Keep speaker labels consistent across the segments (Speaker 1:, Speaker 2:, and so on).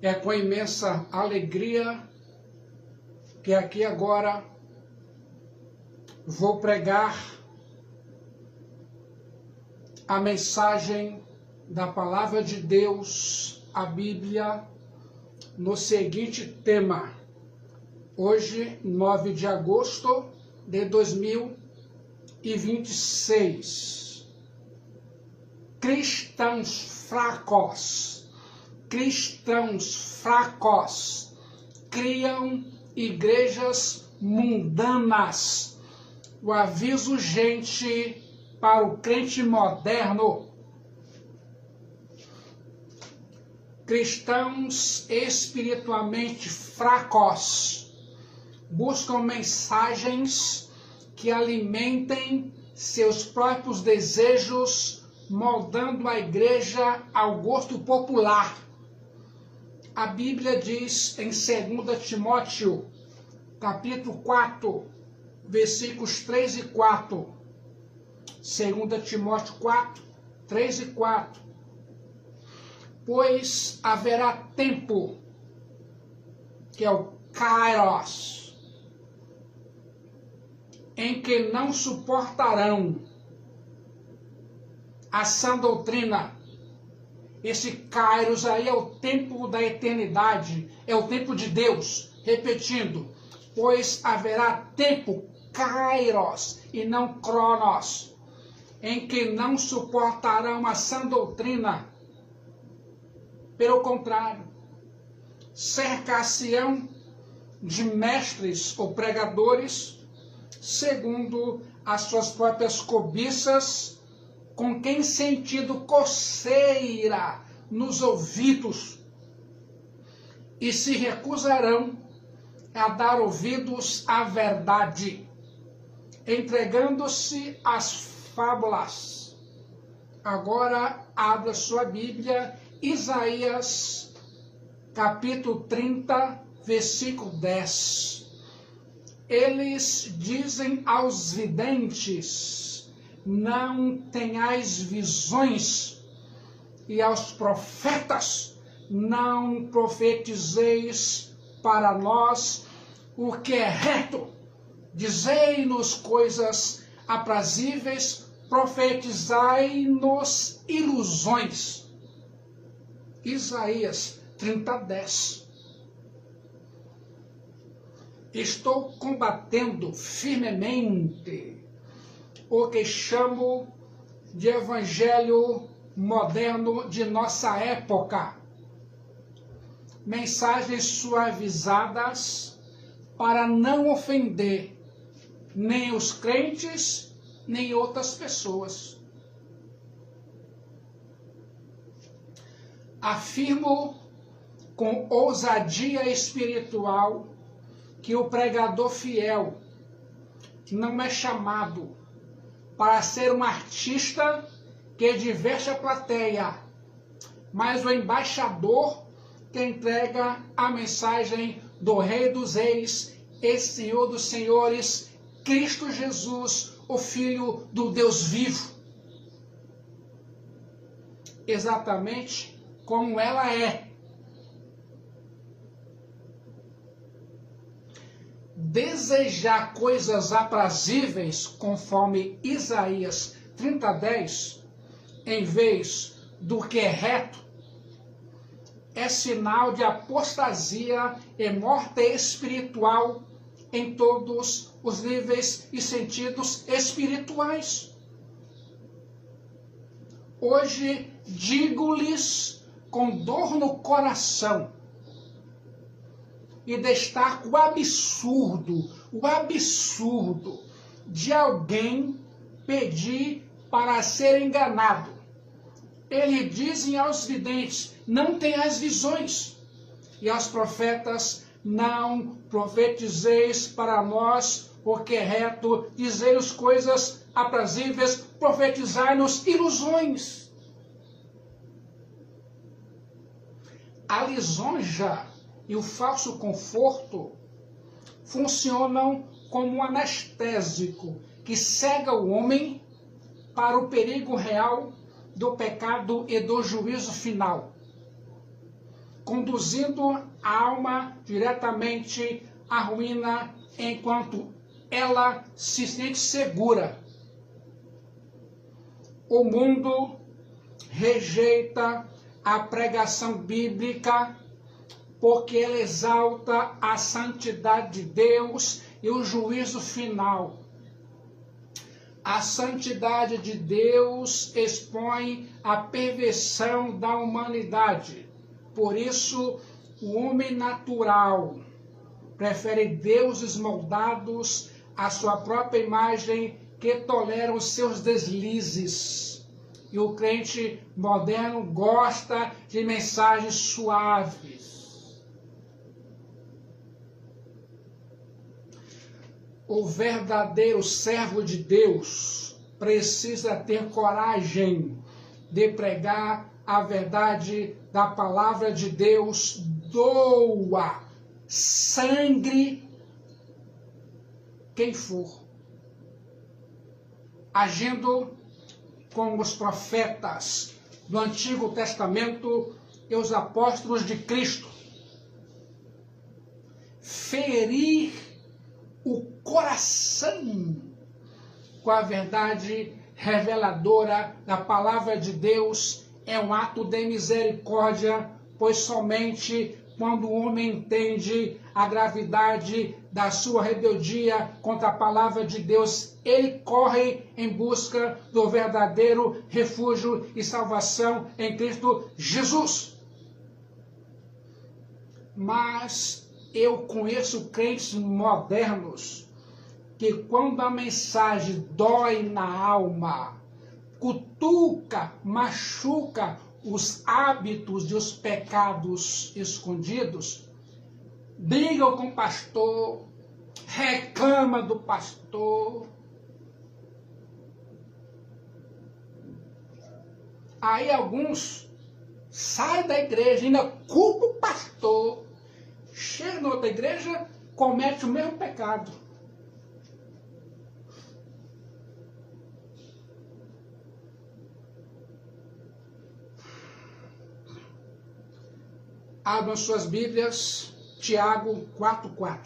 Speaker 1: É com imensa alegria que aqui agora vou pregar a mensagem da Palavra de Deus, a Bíblia, no seguinte tema. Hoje, 9 de agosto de 2026. Cristãos fracos criam igrejas mundanas. O aviso urgente para o crente moderno. Cristãos espiritualmente fracos buscam mensagens que alimentem seus próprios desejos, moldando a igreja ao gosto popular. A Bíblia diz em 2 Timóteo, capítulo 4, versículos 3 e 4. 2 Timóteo 4, 3 e 4. Pois haverá tempo, que é o Kairos, em que não suportarão a sã doutrina. Esse Kairos aí é o tempo da eternidade, é o tempo de Deus. Repetindo, pois haverá tempo, Kairos, e não Cronos, em que não suportarão a sã doutrina. Pelo contrário, cercar-se-ão de mestres ou pregadores, segundo as suas próprias cobiças, com quem sentido coceira nos ouvidos, e se recusarão a dar ouvidos à verdade, entregando-se às fábulas. Agora abra sua Bíblia, Isaías, capítulo 30, versículo 10. Eles dizem aos videntes: não tenhais visões, e aos profetas: não profetizeis para nós o que é reto. Dizei-nos coisas aprazíveis, profetizai-nos ilusões. Isaías 30, 10. Estou combatendo firmemente o que chamo de evangelho moderno de nossa época. Mensagens suavizadas para não ofender nem os crentes, nem outras pessoas. Afirmo com ousadia espiritual que o pregador fiel não é chamado para ser um artista que diverte a plateia, mas o embaixador que entrega a mensagem do Rei dos Reis e Senhor dos Senhores, Cristo Jesus, o Filho do Deus vivo. Exatamente como ela é. Desejar coisas aprazíveis, conforme Isaías 30, 10, em vez do que é reto, é sinal de apostasia e morte espiritual em todos os níveis e sentidos espirituais. Hoje digo-lhes com dor no coração e destaco o absurdo de alguém pedir para ser enganado. Eles dizem aos videntes: não tenhas visões, e aos profetas: não profetizeis para nós o que é reto, dizei-nos coisas aprazíveis, profetizai-nos ilusões. A lisonja e o falso conforto funcionam como um anestésico que cega o homem para o perigo real do pecado e do juízo final. conduzindo a alma diretamente à ruína, enquanto ela se sente segura. O mundo rejeita a pregação bíblica porque ela exalta a santidade de Deus e o juízo final. A santidade de Deus expõe a perversão da humanidade. Por isso, o homem natural prefere deuses moldados à sua própria imagem, que toleram os seus deslizes. E o crente moderno gosta de mensagens suaves. O verdadeiro servo de Deus precisa ter coragem de pregar a verdade da palavra de Deus, doa sangue quem for. Agindo com os profetas do Antigo Testamento e os apóstolos de Cristo. Ferir o coração com a verdade reveladora da palavra de Deus é um ato de misericórdia, pois somente quando o homem entende a gravidade da sua rebeldia contra a palavra de Deus, ele corre em busca do verdadeiro refúgio e salvação em Cristo Jesus. Mas eu conheço crentes modernos que, quando a mensagem dói na alma, cutuca, machuca os hábitos e os pecados escondidos, brigam com o pastor, reclama do pastor. Aí alguns saem da igreja, ainda culpam o pastor, chega na outra igreja, comete o mesmo pecado. Abram suas Bíblias, Tiago 4,4.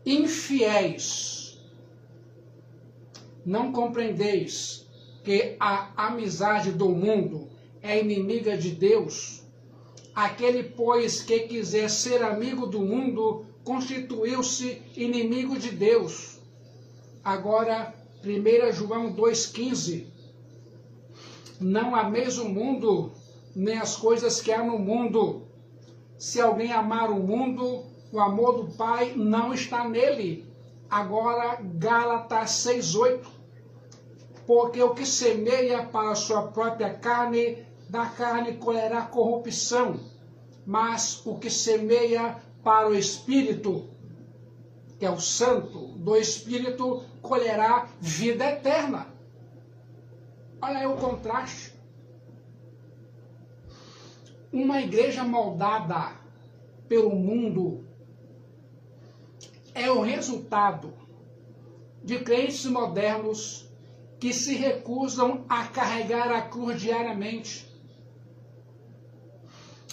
Speaker 1: Infiéis, não compreendeis que a amizade do mundo é inimiga de Deus? Aquele, pois, que quiser ser amigo do mundo, constituiu-se inimigo de Deus. Agora, 1 João 2,15. Não ameis o mundo, nem as coisas que há no mundo. Se alguém amar o mundo, o amor do Pai não está nele. Agora, Gálatas 6,8. Porque o que semeia para a sua própria carne, da carne colherá corrupção. Mas o que semeia para o Espírito, que é o Santo, do Espírito, colherá vida eterna. Olha aí o contraste. Uma igreja moldada pelo mundo é o resultado de crentes modernos que se recusam a carregar a cruz diariamente.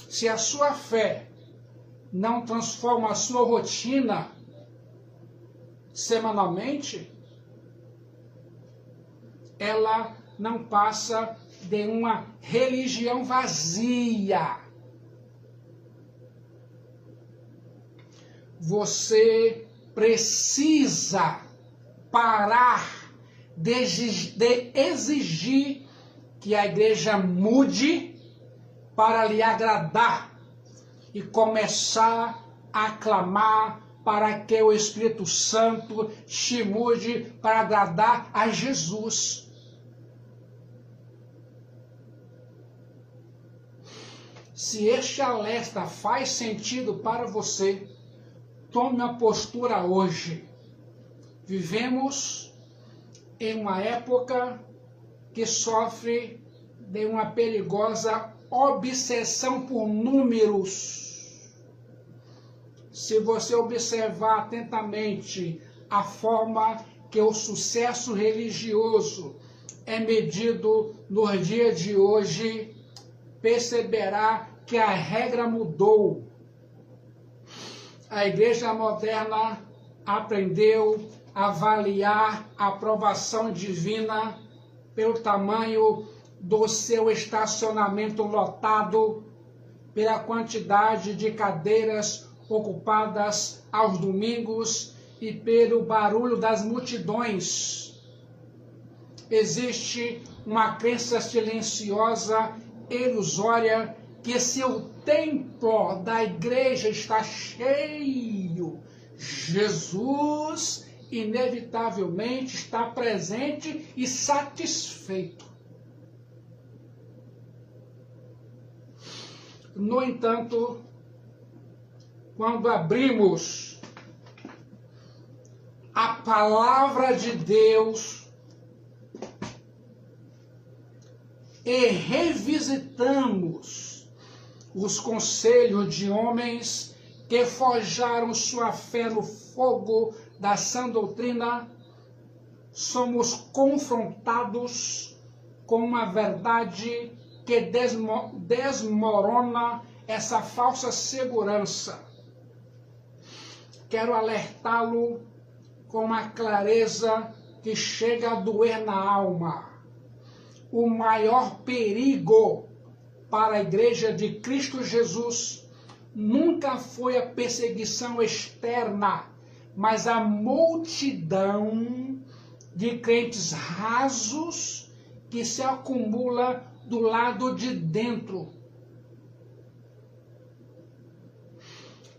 Speaker 1: Se a sua fé não transforma a sua rotina semanalmente, ela não passa de uma religião vazia. Você precisa parar de exigir que a igreja mude para lhe agradar e começar a clamar para que o Espírito Santo te mude para agradar a Jesus. Se este alerta faz sentido para você, tome uma postura hoje. Vivemos em uma época que sofre de uma perigosa obsessão por números. Se você observar atentamente a forma que o sucesso religioso é medido no dia de hoje, perceberá que a regra mudou. A igreja moderna aprendeu a avaliar a aprovação divina pelo tamanho do seu estacionamento lotado, pela quantidade de cadeiras ocupadas aos domingos e pelo barulho das multidões. Existe uma crença silenciosa, ilusória, que se o templo da igreja está cheio, Jesus inevitavelmente está presente e satisfeito. No entanto, quando abrimos a palavra de Deus e revisitamos os conselhos de homens que forjaram sua fé no fogo da sã doutrina, somos confrontados com uma verdade que desmorona essa falsa segurança. Quero alertá-lo com uma clareza que chega a doer na alma. O maior perigo para a Igreja de Cristo Jesus nunca foi a perseguição externa, mas a multidão de crentes rasos que se acumula do lado de dentro.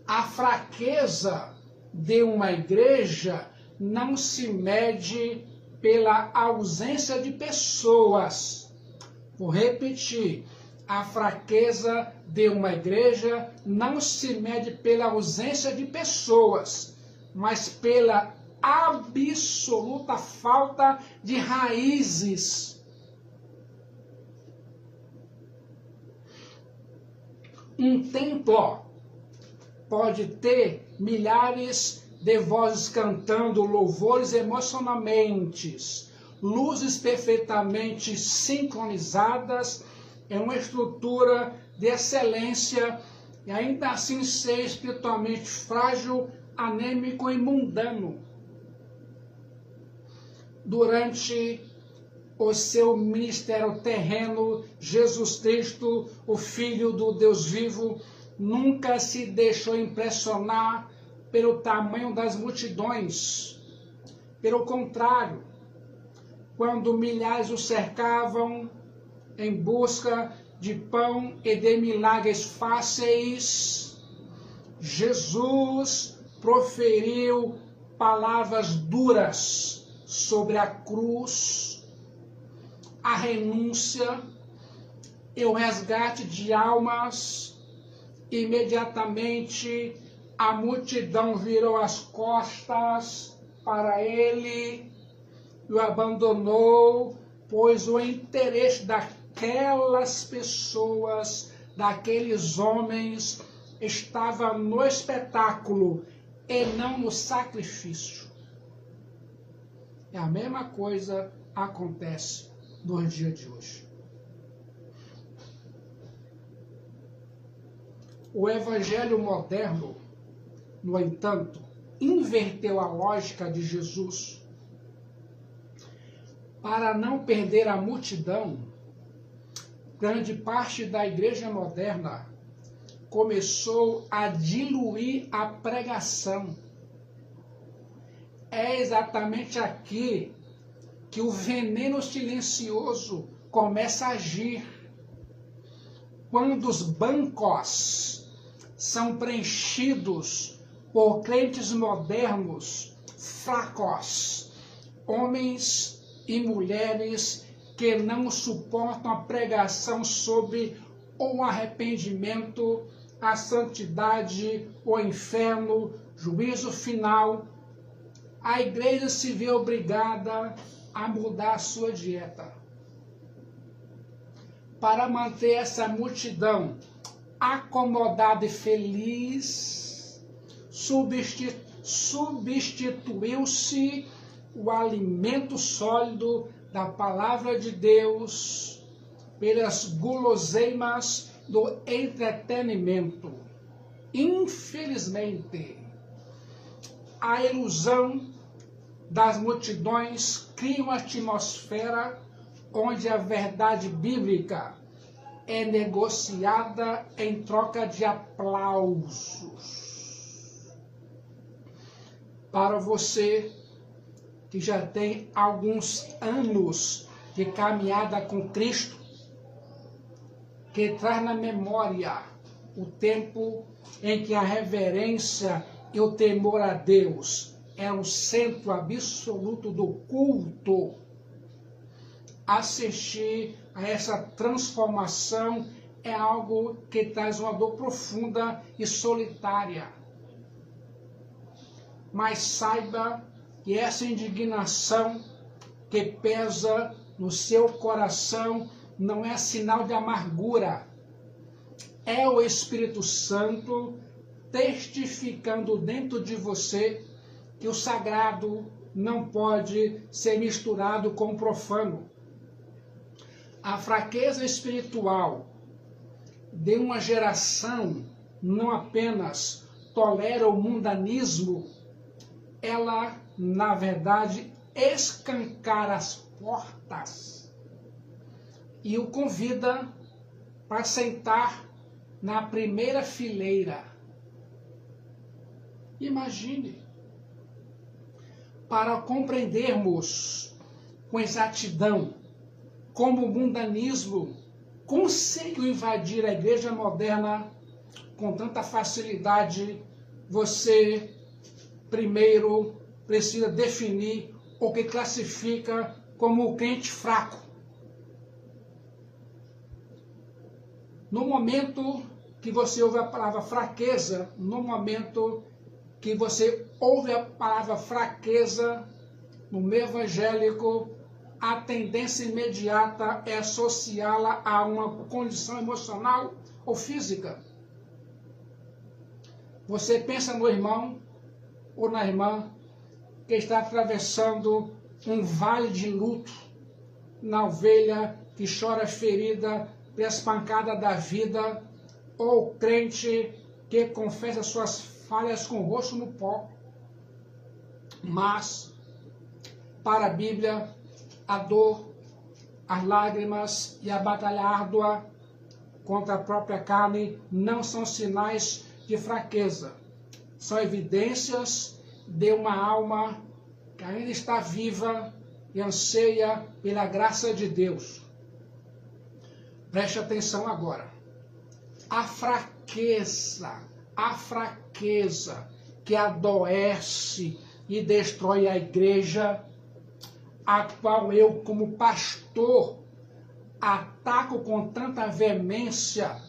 Speaker 1: A fraqueza de uma igreja não se mede pela ausência de pessoas. Vou repetir. A fraqueza de uma igreja não se mede pela ausência de pessoas, mas pela absoluta falta de raízes. Um templo pode ter milhares de vozes cantando louvores emocionalmente, luzes perfeitamente sincronizadas, em uma estrutura de excelência, e ainda assim ser espiritualmente frágil, anêmico e mundano. Durante o seu ministério terreno, Jesus Cristo, o Filho do Deus vivo, nunca se deixou impressionar pelo tamanho das multidões. Pelo contrário, quando milhares o cercavam em busca de pão e de milagres fáceis, Jesus proferiu palavras duras sobre a cruz, a renúncia e o resgate de almas. Imediatamente a multidão virou as costas para ele e o abandonou, pois o interesse daquelas pessoas, daqueles homens, estava no espetáculo e não no sacrifício. E a mesma coisa acontece nos dias de hoje. O evangelho moderno, no entanto, inverteu a lógica de Jesus. Para não perder a multidão, grande parte da igreja moderna começou a diluir a pregação. É exatamente aqui que o veneno silencioso começa a agir. Quando os bancos são preenchidos por crentes modernos, fracos, homens e mulheres que não suportam a pregação sobre o arrependimento, a santidade, o inferno, juízo final, a igreja se vê obrigada a mudar a sua dieta. Para manter essa multidão acomodada e feliz, substituiu-se o alimento sólido da palavra de Deus pelas guloseimas do entretenimento. Infelizmente, a ilusão das multidões cria uma atmosfera onde a verdade bíblica é negociada em troca de aplausos. Para você que já tem alguns anos de caminhada com Cristo, que traz na memória o tempo em que a reverência e o temor a Deus é o centro absoluto do culto, assistir a essa transformação é algo que traz uma dor profunda e solitária. Mas saiba que essa indignação que pesa no seu coração não é sinal de amargura. É o Espírito Santo testificando dentro de você que o sagrado não pode ser misturado com o profano. A fraqueza espiritual de uma geração não apenas tolera o mundanismo, ela, na verdade, escancara as portas e o convida para sentar na primeira fileira. Imagine, para compreendermos com exatidão como o mundanismo conseguiu invadir a igreja moderna com tanta facilidade, você primeiro precisa definir o que classifica como o crente fraco. No momento que você ouve a palavra fraqueza, no momento que você ouve a palavra fraqueza no meio evangélico, a tendência imediata é associá-la a uma condição emocional ou física. Você pensa no irmão ou na irmã que está atravessando um vale de luto, na ovelha que chora ferida pelas pancadas da vida, ou crente que confessa suas falhas com o rosto no pó. Mas, para a Bíblia, a dor, as lágrimas e a batalha árdua contra a própria carne não são sinais de fraqueza. São evidências de uma alma que ainda está viva e anseia pela graça de Deus. Preste atenção agora. A fraqueza que adoece e destrói a igreja, a qual eu, como pastor, ataco com tanta veemência,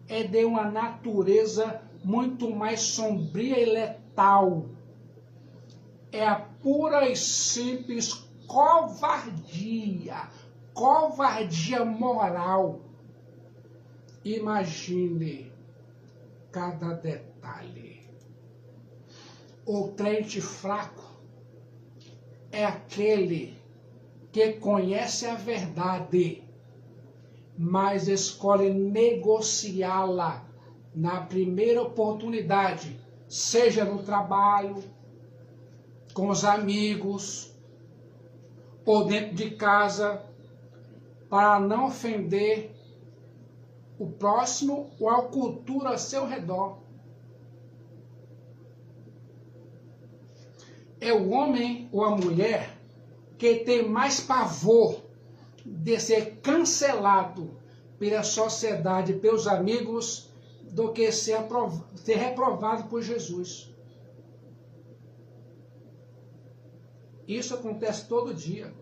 Speaker 1: é de uma natureza muito mais sombria e letal. É a pura e simples covardia moral. Imagine cada detalhe. O crente fraco é aquele que conhece a verdade, mas escolhe negociá-la na primeira oportunidade, seja no trabalho, com os amigos, ou dentro de casa, para não ofender o próximo ou a cultura ao seu redor. É o homem ou a mulher que tem mais pavor de ser cancelado pela sociedade, pelos amigos, do que ser reprovado por Jesus. Isso acontece todo dia,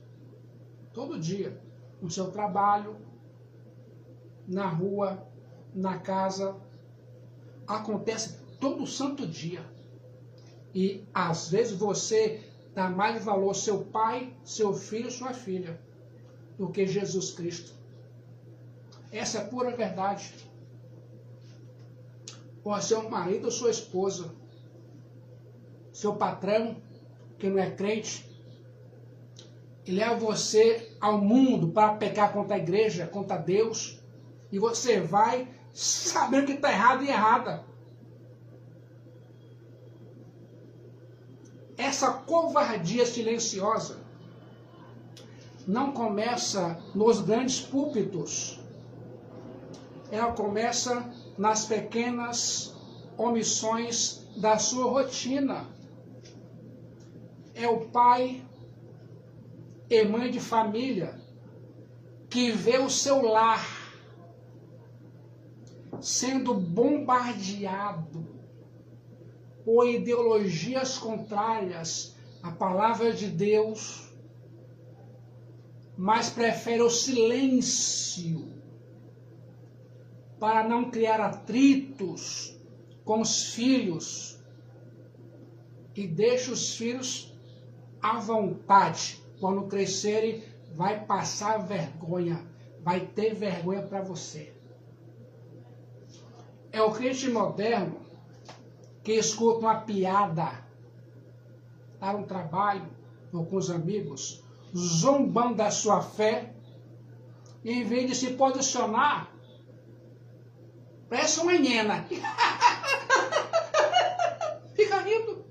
Speaker 1: no seu trabalho, na rua, na casa, acontece todo santo dia. E às vezes você dá mais valor ao seu pai, seu filho, sua filha, do que Jesus Cristo. Essa é a pura verdade. Ou seu marido ou sua esposa, seu patrão, que não é crente, e leva você ao mundo para pecar contra a igreja, contra Deus, e você vai sabendo que está errado e errada. Essa covardia silenciosa não começa nos grandes púlpitos. Ela começa nas pequenas omissões da sua rotina. É o pai e mãe de família que vê o seu lar sendo bombardeado por ideologias contrárias à palavra de Deus, mas prefere o silêncio para não criar atritos com os filhos e deixa os filhos à vontade. Quando crescerem, vai passar vergonha, vai ter vergonha para você. É o crente moderno que escuta uma piada para um trabalho ou com os amigos, zombando da sua fé, e em vez de se posicionar, parece uma hiena. Fica rindo.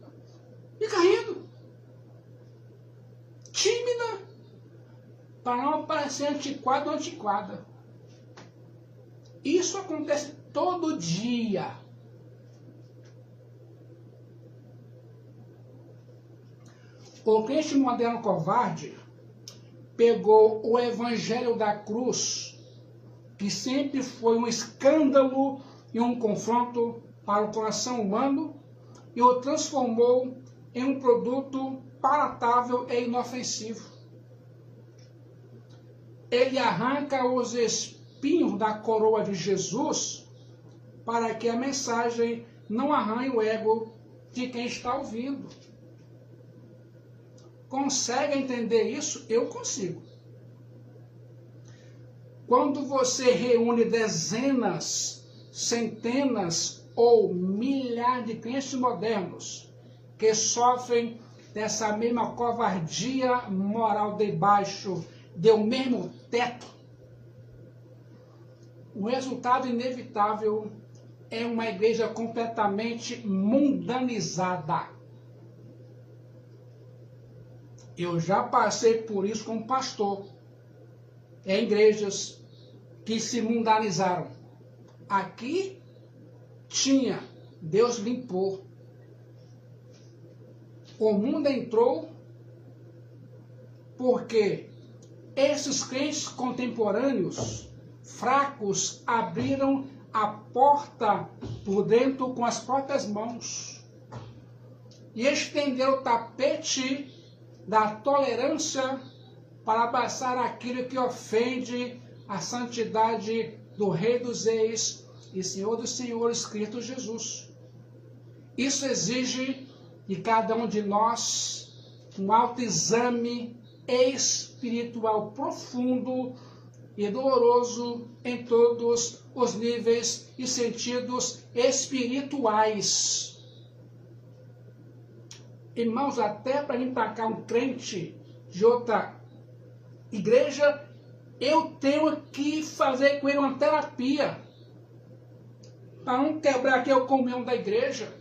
Speaker 1: Tímida, para não parecer antiquado ou antiquada. Isso acontece todo dia. O crente moderno covarde pegou o evangelho da cruz, que sempre foi um escândalo e um confronto para o coração humano, e o transformou em um produto palatável e inofensivo. Ele arranca os espinhos da coroa de Jesus para que a mensagem não arranhe o ego de quem está ouvindo. Consegue entender isso? Eu consigo. Quando você reúne dezenas, centenas ou milhares de crentes modernos que sofrem dessa mesma covardia moral debaixo do mesmo teto, o resultado inevitável é uma igreja completamente mundanizada. Eu já passei por isso como pastor, em igrejas que se mundanizaram. Aqui tinha, Deus limpou. O mundo entrou porque esses crentes contemporâneos, fracos, abriram a porta por dentro com as próprias mãos e estenderam o tapete da tolerância para abraçar aquilo que ofende a santidade do Rei dos Reis e Senhor dos Senhores, Cristo Jesus. Isso exige de cada um de nós um autoexame espiritual profundo e doloroso em todos os níveis e sentidos espirituais. Irmãos, até para vir para cá um crente de outra igreja, eu tenho que fazer com ele uma terapia para não quebrar aqui a comunhão da igreja.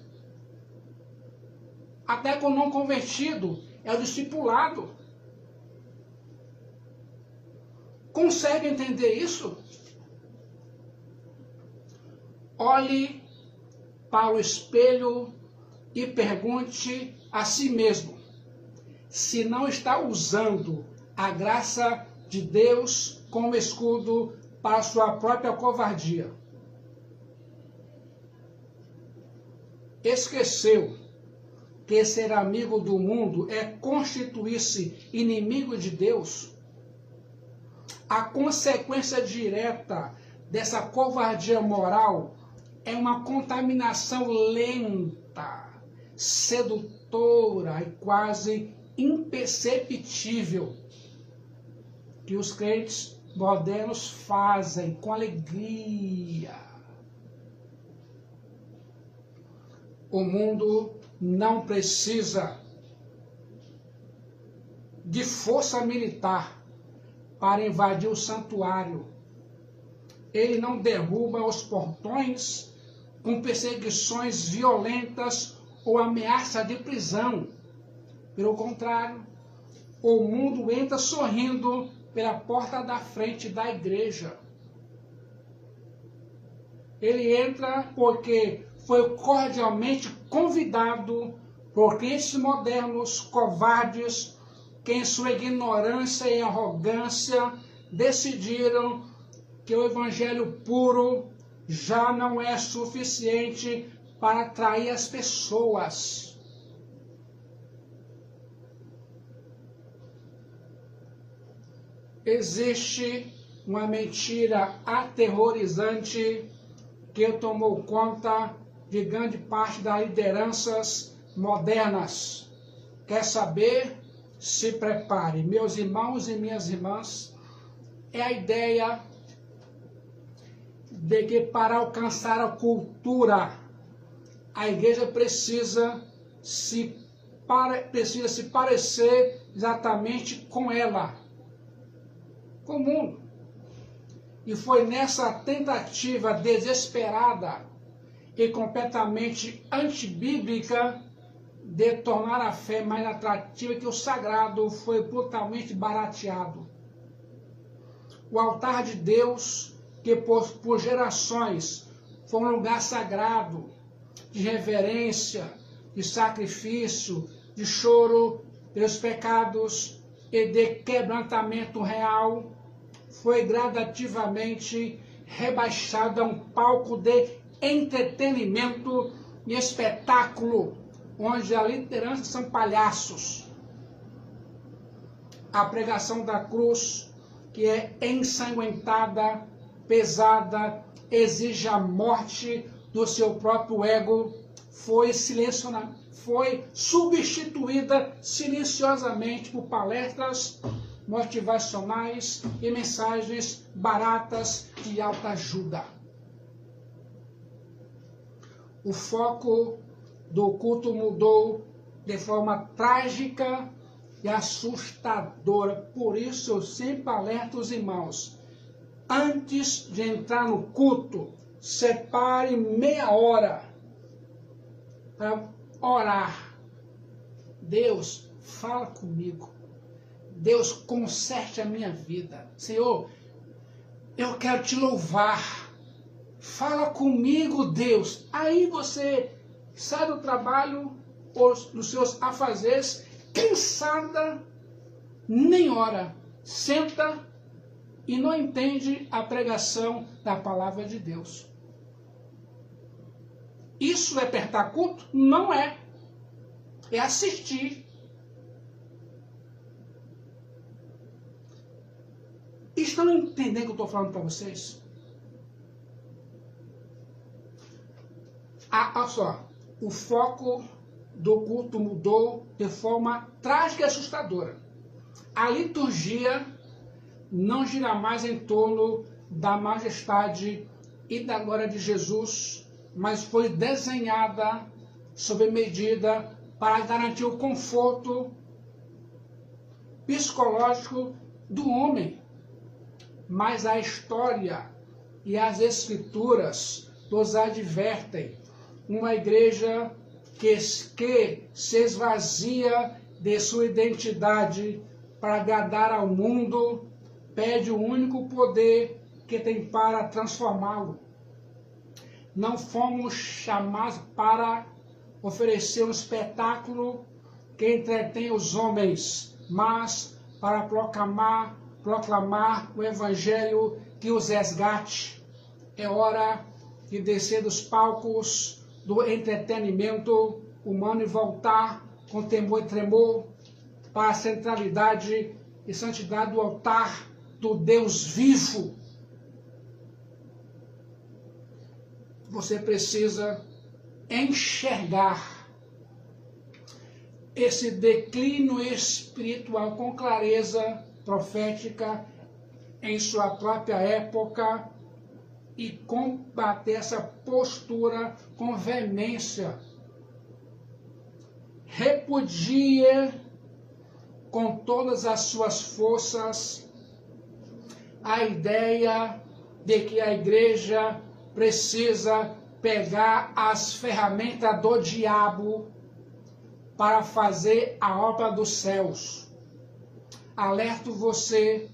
Speaker 1: Até com o não convertido, é o discipulado. Consegue entender isso? Olhe para o espelho e pergunte a si mesmo se não está usando a graça de Deus como escudo para a sua própria covardia. Esqueceu que ser amigo do mundo é constituir-se inimigo de Deus? A consequência direta dessa covardia moral é uma contaminação lenta, sedutora e quase imperceptível que os crentes modernos fazem com alegria. O mundo não precisa de força militar para invadir o santuário. Ele não derruba os portões com perseguições violentas ou ameaça de prisão. Pelo contrário, o mundo entra sorrindo pela porta da frente da igreja. Ele entra porque foi cordialmente convidado por crentes modernos, covardes, que em sua ignorância e arrogância decidiram que o evangelho puro já não é suficiente para atrair as pessoas. Existe uma mentira aterrorizante que tomou conta de grande parte das lideranças modernas. Quer saber? Se prepare, meus irmãos e minhas irmãs. É a ideia de que para alcançar a cultura, a igreja precisa se parecer exatamente com ela, com o mundo. E foi nessa tentativa desesperada e completamente antibíblica de tornar a fé mais atrativa que o sagrado foi brutalmente barateado. O altar de Deus, que por gerações foi um lugar sagrado, de reverência, de sacrifício, de choro pelos pecados e de quebrantamento real, foi gradativamente rebaixado a um palco de entretenimento e espetáculo, onde a liderança são palhaços. A pregação da cruz, que é ensanguentada, pesada, exige a morte do seu próprio ego, foi substituída silenciosamente por palestras motivacionais e mensagens baratas de alta ajuda. O foco do culto mudou de forma trágica e assustadora. Por isso eu sempre alerto os irmãos: antes de entrar no culto, separe meia hora para orar. Deus, fala comigo. Deus, conserte a minha vida. Senhor, eu quero te louvar. Fala comigo, Deus. Aí você sai do trabalho ou dos seus afazeres, cansada, nem ora. Senta e não entende a pregação da palavra de Deus. Isso é apertar culto? Não é. É assistir. Estão entendendo o que eu estou falando para vocês? Olha só, o foco do culto mudou de forma trágica e assustadora. A liturgia não gira mais em torno da majestade e da glória de Jesus, mas foi desenhada sob medida para garantir o conforto psicológico do homem. Mas a história e as escrituras nos advertem. Uma igreja que se esvazia de sua identidade para agradar ao mundo, pede o único poder que tem para transformá-lo. Não fomos chamados para oferecer um espetáculo que entretém os homens, mas para proclamar o evangelho que os resgate. É hora de descer dos palcos do entretenimento humano e voltar com temor e tremor para a centralidade e santidade do altar do Deus vivo. Você precisa enxergar esse declínio espiritual com clareza profética em sua própria época e combater essa postura com veemência. Repudie com todas as suas forças a ideia de que a igreja precisa pegar as ferramentas do diabo para fazer a obra dos céus. Alerto você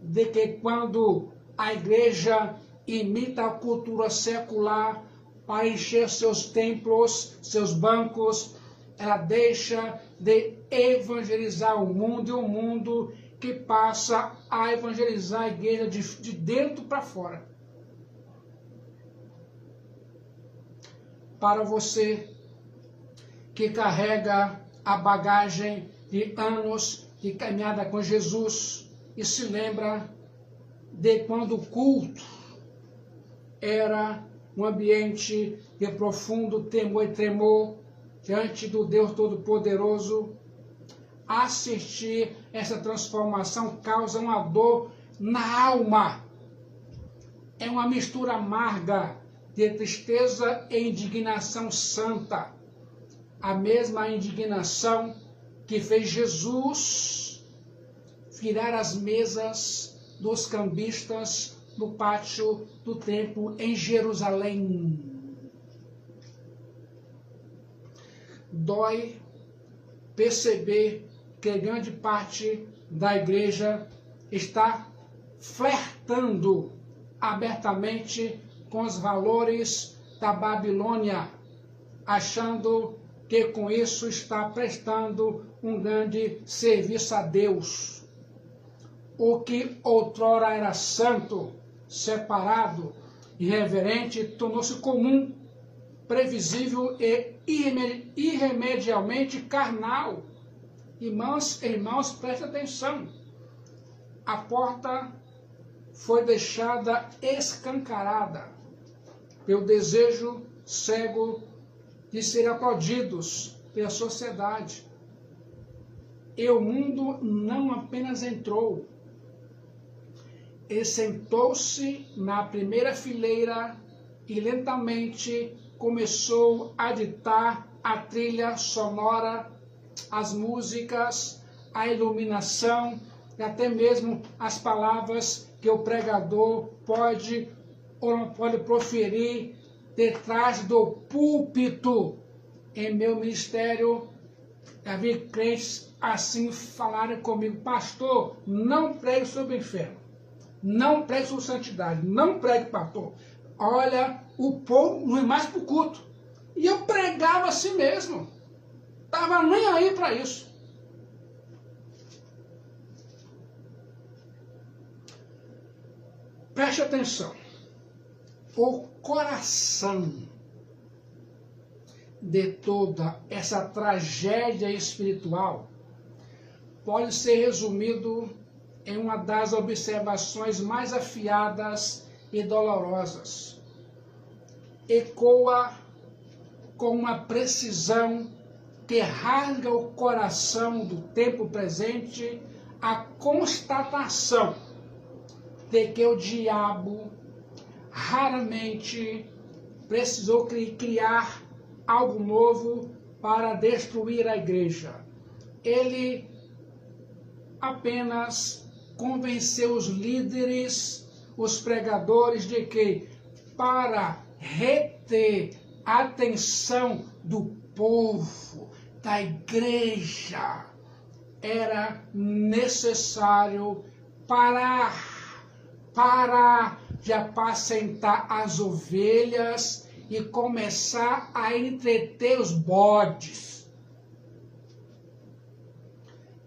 Speaker 1: de que quando a igreja imita a cultura secular para encher seus templos, seus bancos, ela deixa de evangelizar o mundo, e o mundo que passa a evangelizar a igreja de dentro para fora. Para você que carrega a bagagem de anos de caminhada com Jesus e se lembra de quando o culto era um ambiente de profundo temor e tremor diante do Deus Todo-Poderoso, assistir essa transformação causa uma dor na alma. É uma mistura amarga de tristeza e indignação santa. A mesma indignação que fez Jesus virar as mesas dos cambistas no pátio do templo em Jerusalém. Dói perceber que grande parte da igreja está flertando abertamente com os valores da Babilônia, achando que com isso está prestando um grande serviço a Deus. O que outrora era santo, separado, irreverente, tornou-se comum, previsível e irremediavelmente carnal. Irmãos, prestem atenção. A porta foi deixada escancarada pelo desejo cego de ser aplaudidos pela sociedade. E o mundo não apenas entrou, ele sentou-se na primeira fileira e lentamente começou a ditar a trilha sonora, as músicas, a iluminação e até mesmo as palavras que o pregador pode ou não pode proferir detrás do púlpito. Em meu ministério, havia crentes assim falarem comigo: pastor, não pregue sobre o inferno, não pregue sobre santidade, não pregue, pastor. Olha, o povo não é mais para o culto. E eu pregava assim mesmo. Estava nem aí para isso. Preste atenção. O coração de toda essa tragédia espiritual pode ser resumido em uma das observações mais afiadas e dolorosas. Ecoa com uma precisão que rasga o coração do tempo presente a constatação de que o diabo raramente precisou criar algo novo para destruir a igreja. Ele apenas convenceu os líderes, os pregadores, de que para reter a atenção do povo, da igreja, era necessário parar de apacentar as ovelhas e começar a entreter os bodes.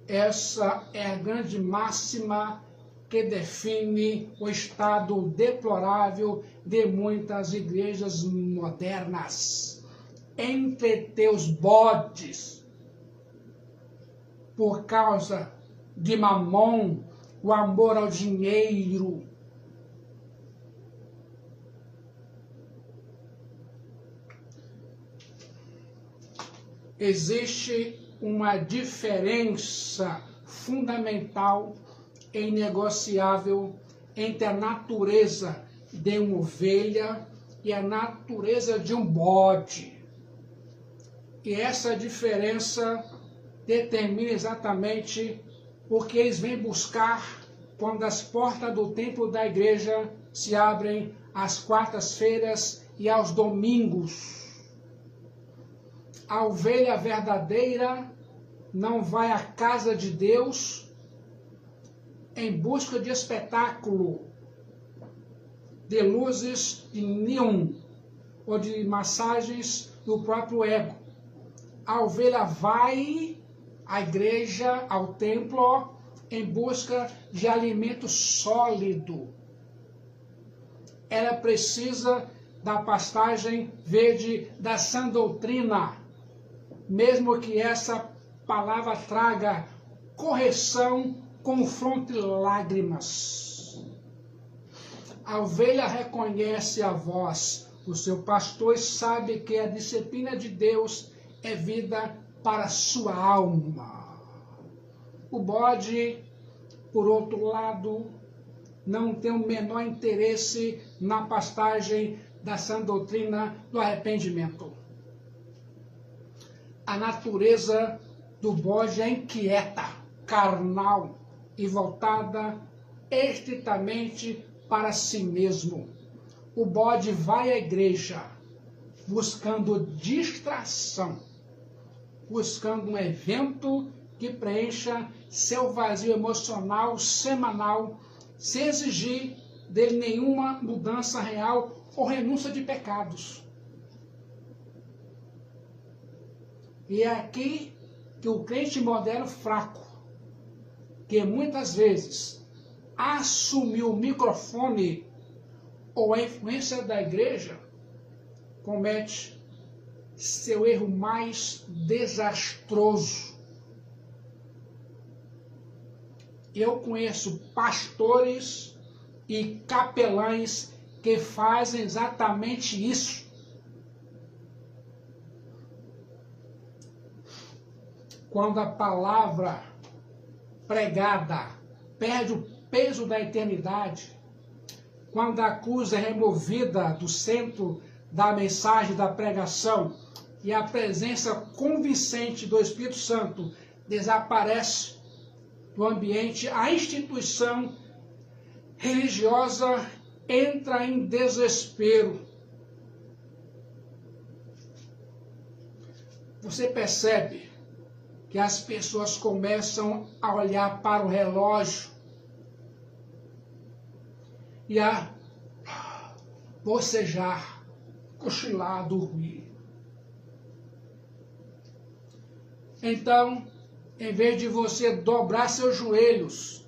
Speaker 1: Essa é a grande máxima que define o estado deplorável de muitas igrejas modernas. Entreter os bodes por causa de mamon, o amor ao dinheiro. Existe uma diferença fundamental e inegociável entre a natureza de uma ovelha e a natureza de um bode. E essa diferença determina exatamente porque eles vêm buscar quando as portas do templo da igreja se abrem às quartas-feiras e aos domingos. A ovelha verdadeira não vai à casa de Deus em busca de espetáculo, de luzes de neon ou de massagens do próprio ego. A ovelha vai à igreja, ao templo, em busca de alimento sólido. Ela precisa da pastagem verde da sã doutrina, mesmo que essa palavra traga correção, confronto e lágrimas. A ovelha reconhece a voz do seu pastor e sabe que a disciplina de Deus é vida para a sua alma. O bode, por outro lado, não tem o menor interesse na pastagem da sã doutrina do arrependimento. A natureza do bode é inquieta, carnal e voltada estritamente para si mesmo. O bode vai à igreja buscando distração, buscando um evento que preencha seu vazio emocional semanal, sem exigir dele nenhuma mudança real ou renúncia de pecados. E é aqui que o crente moderno fraco, que muitas vezes assumiu o microfone ou a influência da igreja, comete seu erro mais desastroso. Eu conheço pastores e capelães que fazem exatamente isso. Quando a palavra pregada perde o peso da eternidade, quando a cruz é removida do centro da mensagem da pregação e a presença convincente do Espírito Santo desaparece do ambiente, a instituição religiosa entra em desespero. Você percebe que as pessoas começam a olhar para o relógio e a bocejar, cochilar, dormir. Então, em vez de você dobrar seus joelhos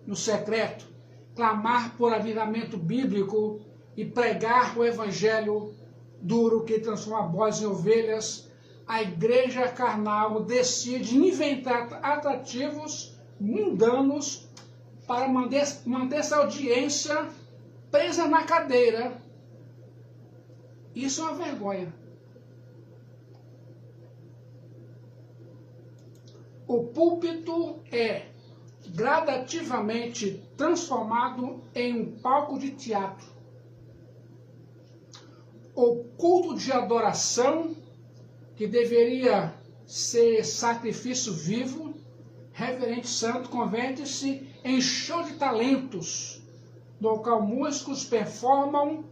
Speaker 1: no secreto, clamar por avivamento bíblico e pregar o evangelho duro que transforma bodes em ovelhas, a igreja carnal decide inventar atrativos mundanos para manter essa audiência presa na cadeira. Isso é uma vergonha. O púlpito é gradativamente transformado em um palco de teatro. O culto de adoração, que deveria ser sacrifício vivo, reverente santo, converte-se em show de talentos, no qual músicos performam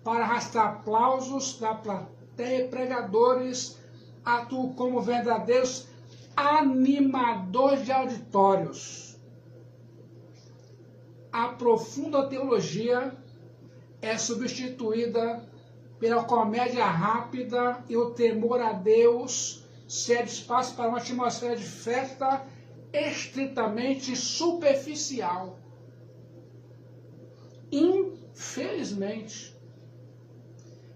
Speaker 1: para arrastar aplausos da plateia e pregadores atuam como verdadeiros animadores de auditórios. A profunda teologia é substituída pela comédia rápida e o temor a Deus cede espaço para uma atmosfera de festa estritamente superficial. Infelizmente,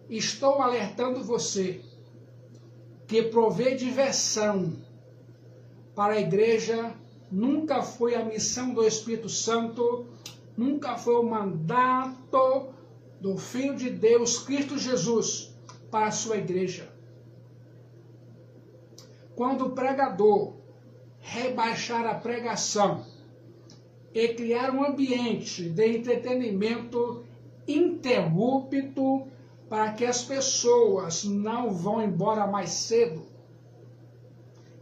Speaker 1: estou alertando você que prover diversão para a igreja nunca foi a missão do Espírito Santo, nunca foi o mandato do Filho de Deus, Cristo Jesus, para a sua igreja. Quando o pregador rebaixar a pregação e criar um ambiente de entretenimento interrupto para que as pessoas não vão embora mais cedo,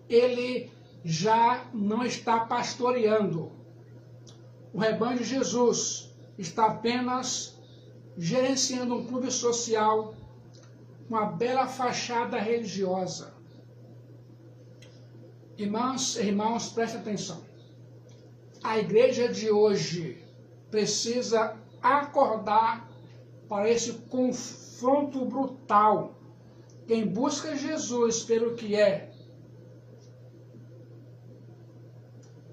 Speaker 1: ele já não está pastoreando. O rebanho de Jesus está apenas gerenciando um clube social, uma bela fachada religiosa. Irmãos, prestem atenção. A igreja de hoje precisa acordar para esse confronto brutal. Quem busca Jesus pelo que é,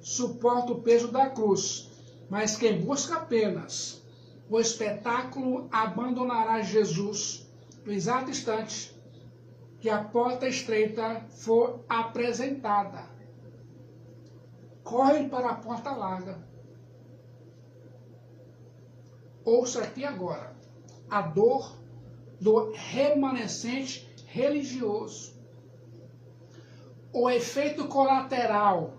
Speaker 1: suporta o peso da cruz, mas quem busca apenas o espetáculo abandonará Jesus no exato instante que a porta estreita for apresentada. Correm para a porta larga. Ouça aqui agora a dor do remanescente religioso. O efeito colateral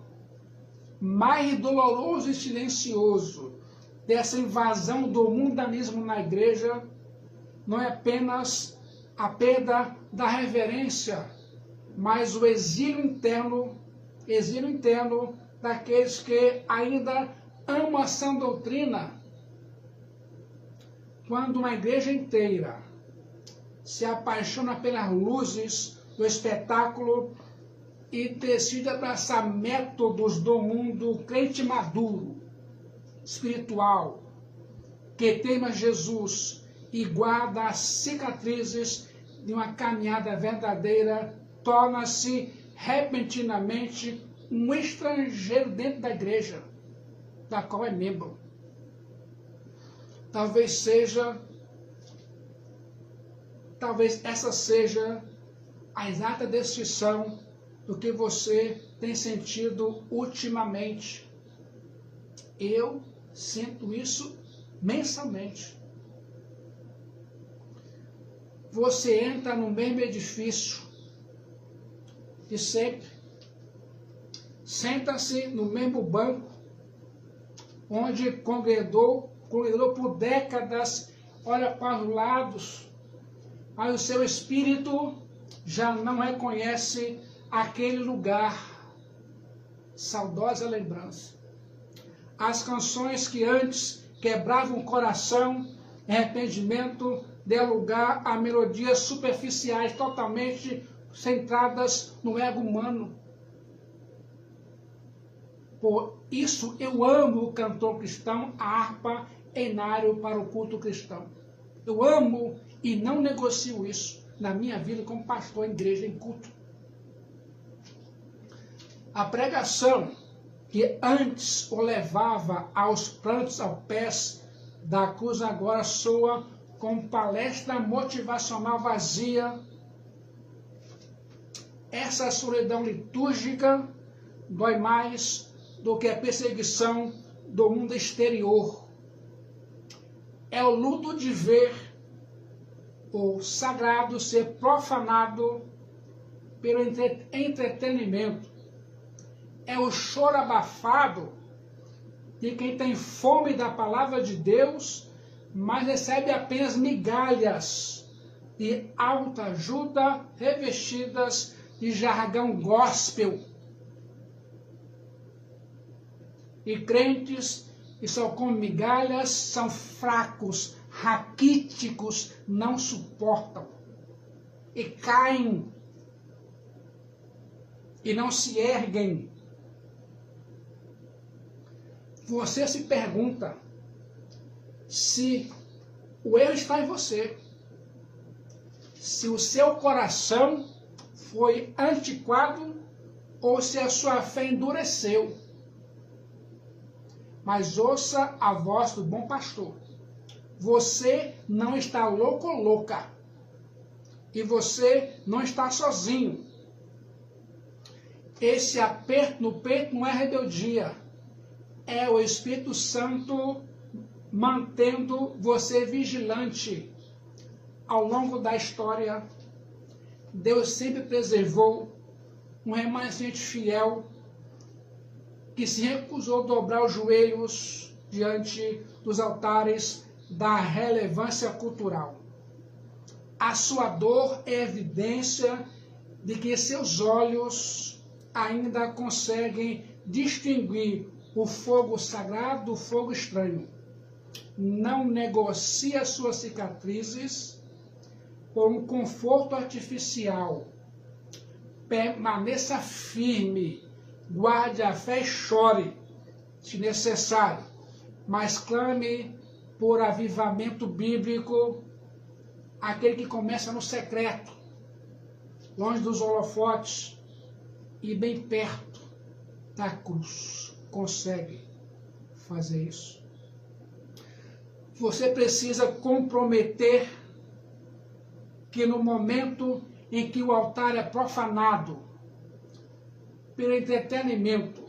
Speaker 1: mais doloroso e silencioso dessa invasão do mundanismo na igreja não é apenas a perda da reverência, mas o exílio interno daqueles que ainda amam a sã doutrina. Quando uma igreja inteira se apaixona pelas luzes do espetáculo e decide abraçar métodos do mundo crente maduro, espiritual, que tema Jesus e guarda as cicatrizes de uma caminhada verdadeira, torna-se repentinamente um estrangeiro dentro da igreja, da qual é membro. Talvez essa seja a exata descrição do que você tem sentido ultimamente. Eu sinto isso mensalmente. Você entra no mesmo edifício de sempre, senta-se no mesmo banco, onde congregou por décadas, olha para os lados, mas o seu espírito já não reconhece aquele lugar. Saudosa lembrança. As canções que antes quebravam o coração em arrependimento deram lugar a melodias superficiais, totalmente centradas no ego humano. Por isso eu amo o cantor cristão, a harpa enário para o culto cristão. Eu amo e não negocio isso na minha vida como pastor em igreja, em culto. A pregação que antes o levava aos prantos, aos pés da cruz, agora soa como palestra motivacional vazia. Essa solidão litúrgica dói mais do que a perseguição do mundo exterior. É o luto de ver o sagrado ser profanado pelo entretenimento. É o choro abafado de quem tem fome da palavra de Deus, mas recebe apenas migalhas de alta ajuda revestidas de jargão gospel. E crentes que só comem migalhas são fracos, raquíticos, não suportam. E caem e não se erguem. Você se pergunta se o erro está em você, se o seu coração foi antiquado ou se a sua fé endureceu. Mas ouça a voz do bom pastor. Você não está louco ou louca. E você não está sozinho. Esse aperto no peito não é rebeldia. É o Espírito Santo mantendo você vigilante. Ao longo da história, Deus sempre preservou um remanescente fiel que se recusou a dobrar os joelhos diante dos altares da relevância cultural. A sua dor é evidência de que seus olhos ainda conseguem distinguir o fogo sagrado do fogo estranho. Não negocie suas cicatrizes por um conforto artificial. Permaneça firme, guarde a fé e chore, se necessário, mas clame por avivamento bíblico, aquele que começa no secreto, longe dos holofotes e bem perto da cruz. Consegue fazer isso. Você precisa comprometer que no momento em que o altar é profanado pelo entretenimento,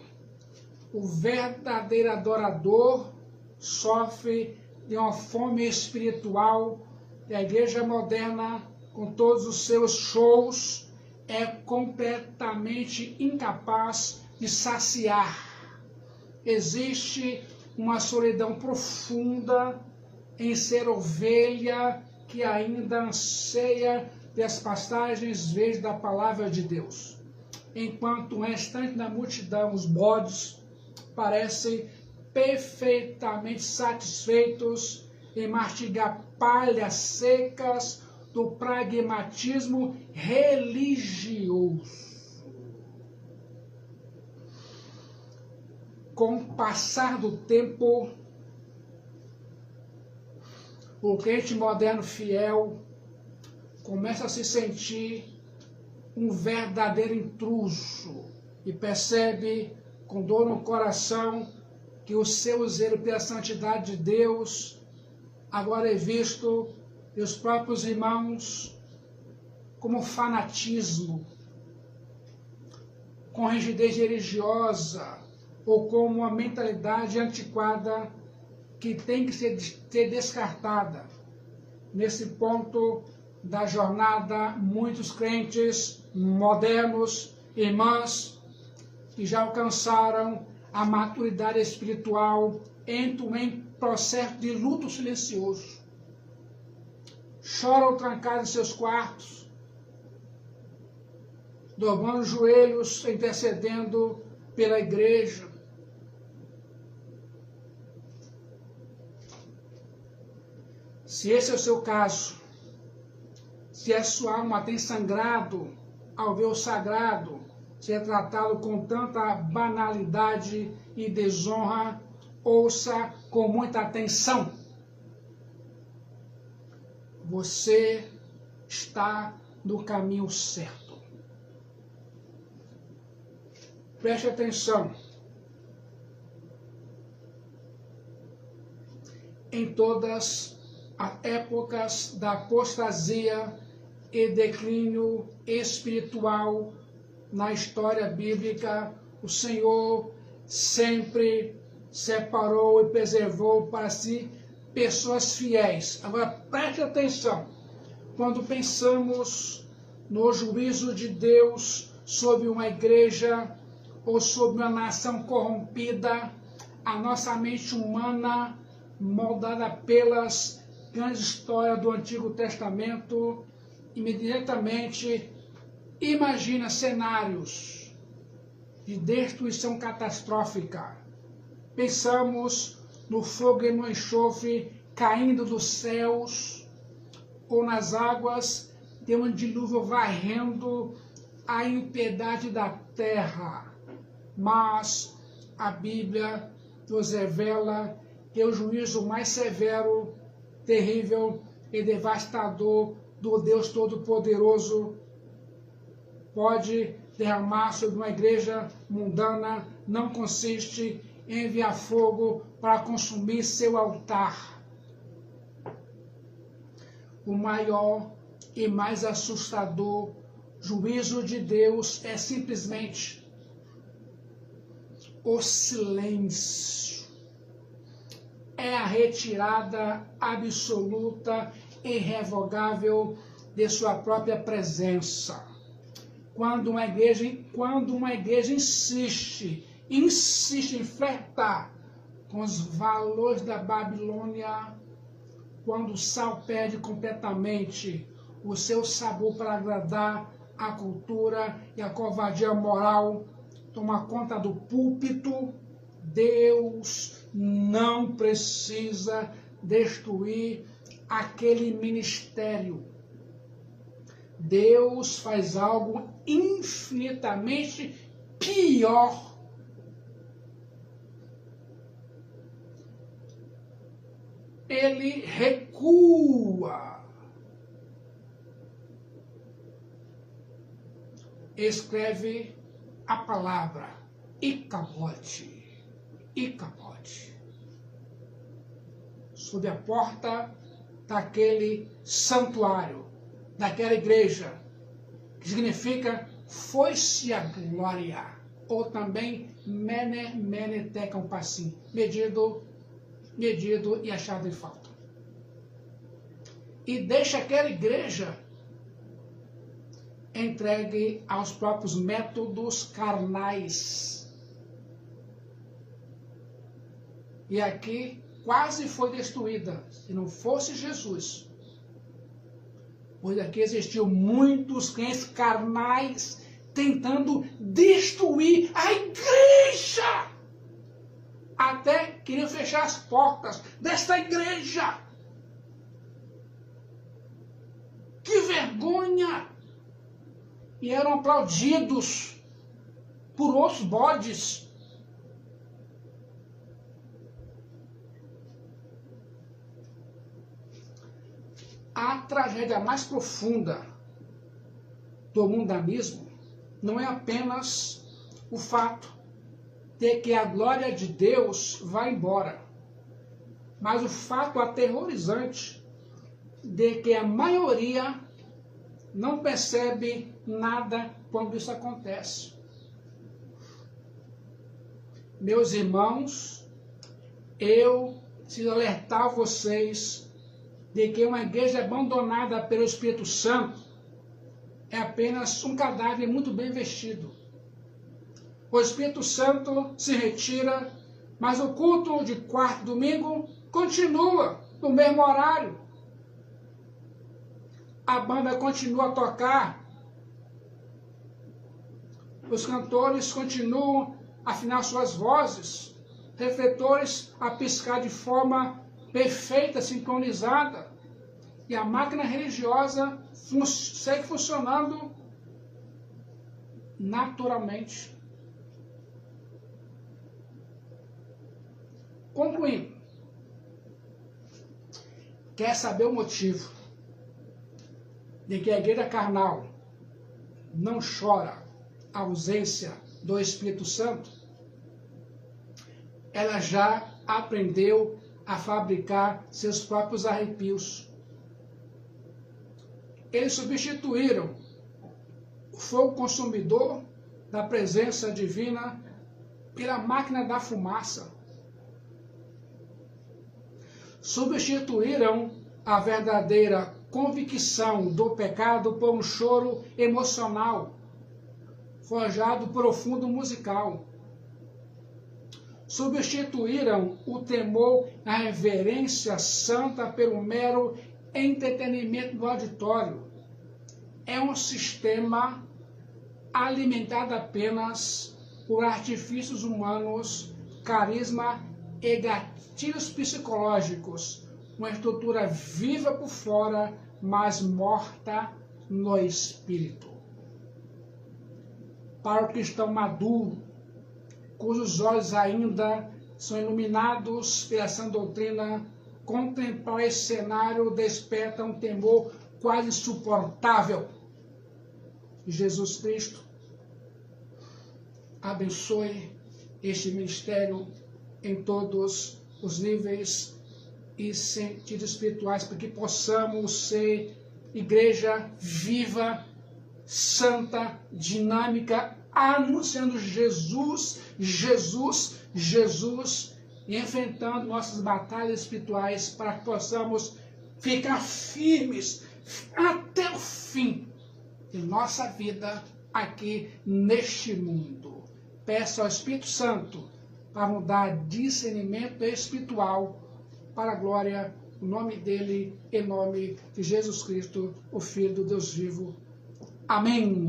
Speaker 1: o verdadeiro adorador sofre de uma fome espiritual e a igreja moderna, com todos os seus shows, é completamente incapaz de saciar. Existe uma solidão profunda em ser ovelha que ainda anseia das pastagens verdes da palavra de Deus. Enquanto o restante da multidão, os bodes, parecem perfeitamente satisfeitos em mastigar palhas secas do pragmatismo religioso. Com o passar do tempo, o crente moderno fiel começa a se sentir um verdadeiro intruso e percebe com dor no coração que o seu zelo pela santidade de Deus agora é visto pelos próprios irmãos como fanatismo, com rigidez religiosa ou como uma mentalidade antiquada que tem que ser descartada. Nesse ponto da jornada, muitos crentes modernos, irmãs, que já alcançaram a maturidade espiritual, entram em processo de luto silencioso. Choram trancados em seus quartos, dobrando os joelhos, intercedendo pela igreja. Se esse é o seu caso, se a sua alma tem sangrado ao ver o sagrado ser tratado com tanta banalidade e desonra, ouça com muita atenção. Você está no caminho certo. Preste atenção. Em todas as épocas da apostasia e declínio espiritual na história bíblica, o Senhor sempre separou e preservou para si pessoas fiéis. Agora preste atenção, quando pensamos no juízo de Deus sobre uma igreja ou sobre uma nação corrompida, a nossa mente humana, moldada pelas grandes histórias do Antigo Testamento, imediatamente imagina cenários de destruição catastrófica. Pensamos no fogo e no enxofre caindo dos céus, ou nas águas de um dilúvio varrendo a impiedade da terra. Mas a Bíblia nos revela que o juízo mais severo, terrível e devastador do Deus Todo-Poderoso pode derramar sobre uma igreja mundana não consiste em enviar fogo para consumir seu altar. O maior e mais assustador juízo de Deus é simplesmente o silêncio. É a retirada absoluta e irrevogável de sua própria presença. Quando uma igreja insiste em flertar com os valores da Babilônia, quando o sal perde completamente o seu sabor para agradar a cultura e a covardia moral tomar conta do púlpito, Deus não precisa destruir aquele ministério. Deus faz algo infinitamente pior. Ele recua. Escreve a palavra Icabote. Icabote. Sob a porta daquele santuário, daquela igreja, que significa foi-se a glória, ou também mene tecam passim, medido e achado em falta. E deixa aquela igreja entregue aos próprios métodos carnais. E aqui quase foi destruída, se não fosse Jesus. Pois aqui existiam muitos crentes carnais tentando destruir a igreja. Até queriam fechar as portas desta igreja. Que vergonha! E eram aplaudidos por outros bodes. A tragédia mais profunda do mundanismo não é apenas o fato de que a glória de Deus vai embora, mas o fato aterrorizante de que a maioria não percebe nada quando isso acontece. Meus irmãos, eu preciso alertar vocês de que uma igreja abandonada pelo Espírito Santo é apenas um cadáver muito bem vestido. O Espírito Santo se retira, mas o culto de quarto domingo continua no mesmo horário. A banda continua a tocar. Os cantores continuam a afinar suas vozes. Refletores a piscar de forma perfeita, sincronizada. E a máquina religiosa segue funcionando naturalmente. Concluindo, quer saber o motivo de que a igreja carnal não chora a ausência do Espírito Santo? Ela já aprendeu a fabricar seus próprios arrepios. Eles substituíram o fogo consumidor da presença divina pela máquina da fumaça. Substituíram a verdadeira convicção do pecado por um choro emocional, forjado por um fundo musical. Substituíram o temor à reverência santa pelo mero entretenimento do auditório. É um sistema alimentado apenas por artifícios humanos, carisma e gatilhos psicológicos, uma estrutura viva por fora, mas morta no espírito. Para o cristão maduro, cujos olhos ainda são iluminados pela sã doutrina, contemplar esse cenário desperta um temor quase insuportável. Jesus Cristo abençoe este ministério em todos os níveis e sentidos espirituais, para que possamos ser igreja viva, santa, dinâmica, anunciando Jesus, Jesus, Jesus, e enfrentando nossas batalhas espirituais, para que possamos ficar firmes até o fim de nossa vida aqui neste mundo. Peço ao Espírito Santo para mudar discernimento espiritual para a glória, o nome dele, em nome de Jesus Cristo, o Filho do Deus vivo. Amém.